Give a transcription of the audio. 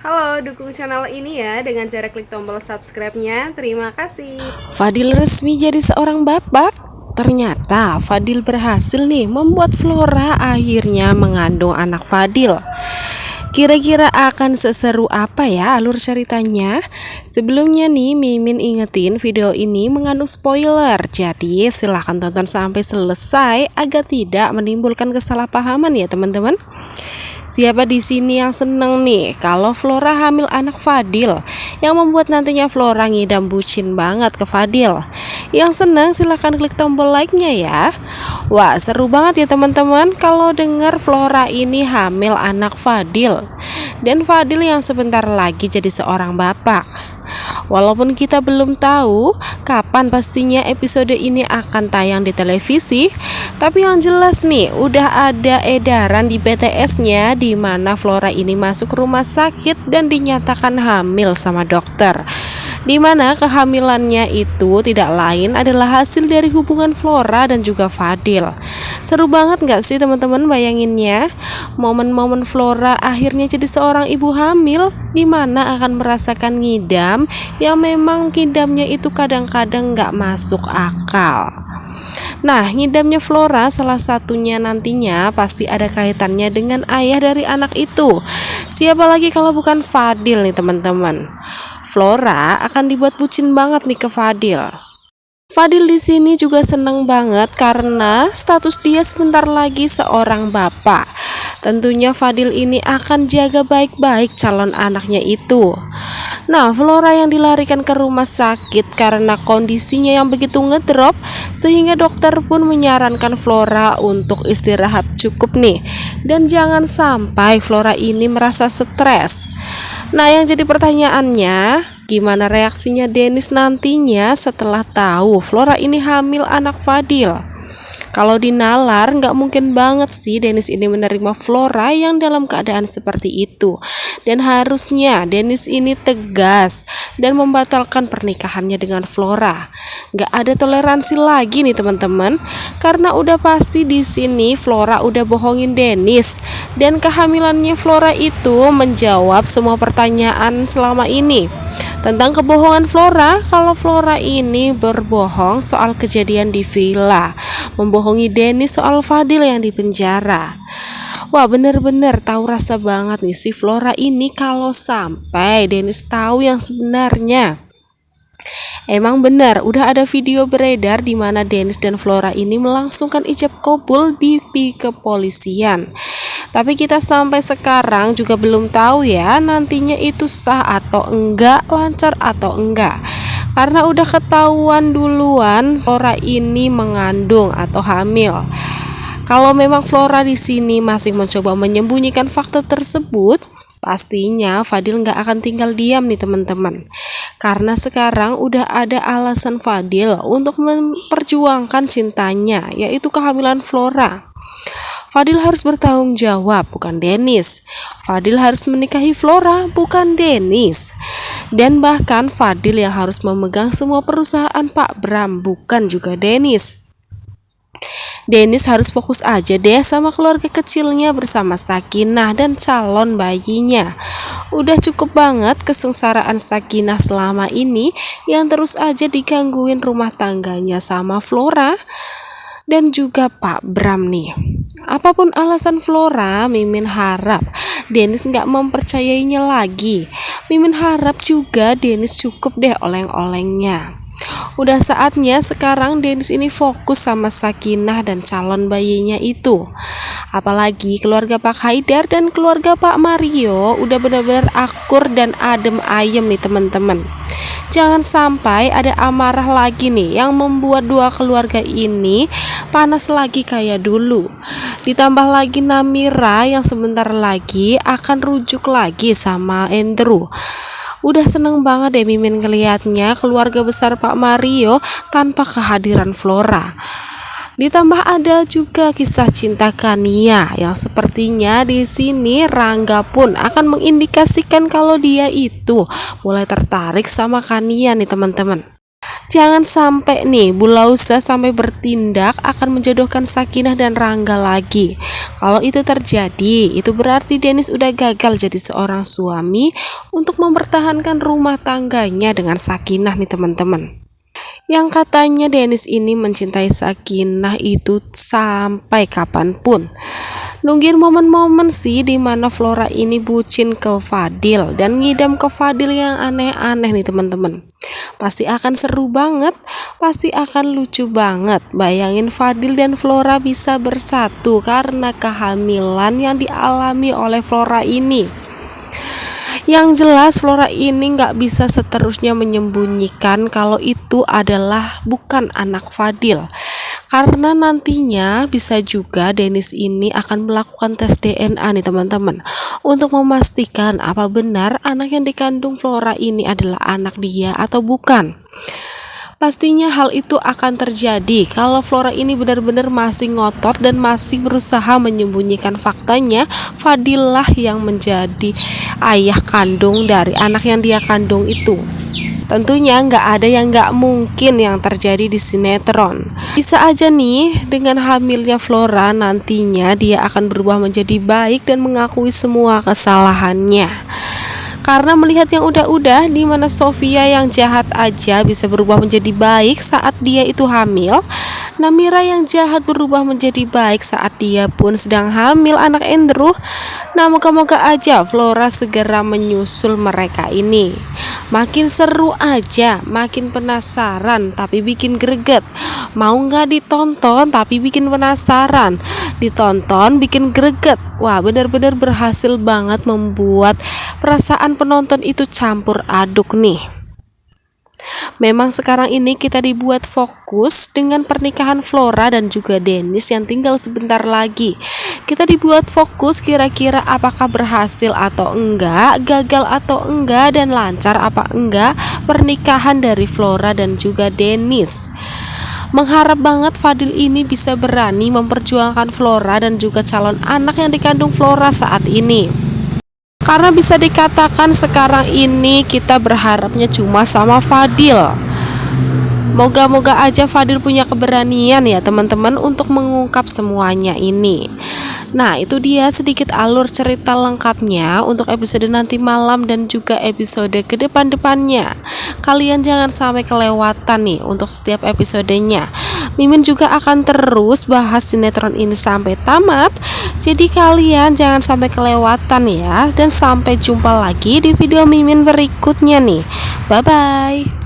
Halo, dukung channel ini ya dengan cara klik tombol subscribe-nya. Terima kasih. Fadil resmi jadi seorang bapak. Ternyata Fadil berhasil nih membuat Flora akhirnya mengandung anak Fadil. Kira-kira akan seseru apa ya alur ceritanya? Sebelumnya nih, Mimin ingetin video ini mengandung spoiler. Jadi silahkan tonton sampai selesai agar tidak menimbulkan kesalahpahaman ya teman-teman. Siapa di sini yang seneng nih kalau Flora hamil anak Fadil, yang membuat nantinya Flora ngidam bucin banget ke Fadil? Yang seneng silahkan klik tombol like-nya ya. Wah, seru banget ya teman-teman kalau dengar Flora ini hamil anak Fadil, dan Fadil yang sebentar lagi jadi seorang bapak. Walaupun kita belum tahu kapan pastinya episode ini akan tayang di televisi, tapi yang jelas nih udah ada edaran di BTS-nya di mana Flora ini masuk rumah sakit dan dinyatakan hamil sama dokter. Di mana kehamilannya itu tidak lain adalah hasil dari hubungan Flora dan juga Fadil. Seru banget gak sih teman-teman bayanginnya? Momen-momen Flora akhirnya jadi seorang ibu hamil, di mana akan merasakan ngidam yang memang ngidamnya itu kadang-kadang gak masuk akal. Nah, ngidamnya Flora salah satunya nantinya pasti ada kaitannya dengan ayah dari anak itu. Siapa lagi kalau bukan Fadil nih teman-teman. Flora akan dibuat bucin banget nih ke Fadil. Fadil di sini juga seneng banget karena status dia sebentar lagi seorang bapak. Tentunya Fadil ini akan jaga baik-baik calon anaknya itu. Nah, Flora yang dilarikan ke rumah sakit karena kondisinya yang begitu ngedrop, sehingga dokter pun menyarankan Flora untuk istirahat cukup nih. Dan jangan sampai Flora ini merasa stres. Nah, yang jadi pertanyaannya, gimana reaksinya Dennis nantinya setelah tahu Flora ini hamil anak Fadil? Kalau dinalar, nggak mungkin banget sih Dennis ini menerima Flora yang dalam keadaan seperti itu. Dan harusnya Dennis ini tegas dan membatalkan pernikahannya dengan Flora. Nggak ada toleransi lagi nih teman-teman, karena udah pasti di sini Flora udah bohongin Dennis. Dan kehamilannya Flora itu menjawab semua pertanyaan selama ini tentang kebohongan Flora. Kalau Flora ini berbohong soal kejadian di villa, membohongi Dennis soal Fadil yang dipenjara. Wah, bener-bener tahu rasa banget nih si Flora ini kalau sampai Dennis tahu yang sebenarnya. Emang benar, udah ada video beredar di mana Dennis dan Flora ini melangsungkan ijab kabul di kepolisian. Tapi kita sampai sekarang juga belum tahu ya nantinya itu sah atau enggak, lancar atau enggak. Karena udah ketahuan duluan Flora ini mengandung atau hamil. Kalau memang Flora di sini masih mencoba menyembunyikan fakta tersebut, pastinya Fadil nggak akan tinggal diam nih teman-teman. Karena sekarang udah ada alasan Fadil untuk memperjuangkan cintanya, yaitu kehamilan Flora. Fadil harus bertanggung jawab, bukan Dennis. Fadil harus menikahi Flora, bukan Dennis. Dan bahkan Fadil yang harus memegang semua perusahaan Pak Bram, bukan juga Dennis. Dennis harus fokus aja deh sama keluarga kecilnya bersama Sakinah dan calon bayinya. Udah cukup banget kesengsaraan Sakinah selama ini yang terus aja digangguin rumah tangganya sama Flora dan juga Pak Bram nih. Apapun alasan Flora, Mimin harap Dennis nggak mempercayainya lagi. Mimin harap juga Dennis cukup deh oleng-olengnya. Udah saatnya sekarang Dennis ini fokus sama Sakinah dan calon bayinya itu. Apalagi keluarga Pak Haidar dan keluarga Pak Mario udah benar-benar akur dan adem ayem nih teman-teman. Jangan sampai ada amarah lagi nih yang membuat dua keluarga ini panas lagi kayak dulu. Ditambah lagi Namira yang sebentar lagi akan rujuk lagi sama Andrew. Udah seneng banget deh Mimin ngeliatnya keluarga besar Pak Mario tanpa kehadiran Flora. Ditambah ada juga kisah cinta Kania yang sepertinya di sini Rangga pun akan mengindikasikan kalau dia itu mulai tertarik sama Kania nih teman-teman. Jangan sampai nih Bu Lausa sampai bertindak akan menjodohkan Sakinah dan Rangga lagi. Kalau itu terjadi, itu berarti Dennis udah gagal jadi seorang suami untuk mempertahankan rumah tangganya dengan Sakinah nih teman-teman. Yang katanya Dennis ini mencintai Sakinah itu sampai kapanpun. Nungguin momen-momen sih dimana Flora ini bucin ke Fadil dan ngidam ke Fadil yang aneh-aneh nih teman-teman. Pasti akan seru banget, pasti akan lucu banget. Bayangin Fadil dan Flora bisa bersatu karena kehamilan yang dialami oleh Flora ini. Yang jelas Flora ini nggak bisa seterusnya menyembunyikan kalau itu adalah bukan anak Fadil. Karena nantinya bisa juga Dennis ini akan melakukan tes DNA nih teman-teman, untuk memastikan apa benar anak yang dikandung Flora ini adalah anak dia atau bukan. Pastinya hal itu akan terjadi kalau Flora ini benar-benar masih ngotot dan masih berusaha menyembunyikan faktanya Fadilah yang menjadi ayah kandung dari anak yang dia kandung itu. Tentunya nggak ada yang nggak mungkin yang terjadi di sinetron. Bisa aja nih dengan hamilnya Flora nantinya dia akan berubah menjadi baik dan mengakui semua kesalahannya. Karena melihat yang udah-udah di mana Sofia yang jahat aja bisa berubah menjadi baik saat dia itu hamil, Namira yang jahat berubah menjadi baik saat dia pun sedang hamil anak Andrew. Nah, moga-moga aja Flora segera menyusul mereka ini. Makin seru aja, makin penasaran tapi bikin greget. Mau nggak ditonton tapi bikin penasaran, ditonton bikin greget. Wah, benar-benar berhasil banget membuat perasaan penonton itu campur aduk nih. Memang sekarang ini kita dibuat fokus dengan pernikahan Flora dan juga Dennis yang tinggal sebentar lagi. Kita dibuat fokus kira-kira apakah berhasil atau enggak, gagal atau enggak, dan lancar apa enggak pernikahan dari Flora dan juga Dennis. Mengharap banget Fadil ini bisa berani memperjuangkan Flora dan juga calon anak yang dikandung Flora saat ini. Karena bisa dikatakan sekarang ini kita berharapnya cuma sama Fadil. Moga-moga aja Fadil punya keberanian ya teman-teman untuk mengungkap semuanya ini. Nah, itu dia sedikit alur cerita lengkapnya untuk episode nanti malam dan juga episode ke depan-depannya. Kalian jangan sampai kelewatan nih untuk setiap episodenya. Mimin juga akan terus bahas sinetron ini sampai tamat. Jadi kalian jangan sampai kelewatan ya. Dan sampai jumpa lagi di video Mimin berikutnya nih. Bye-bye.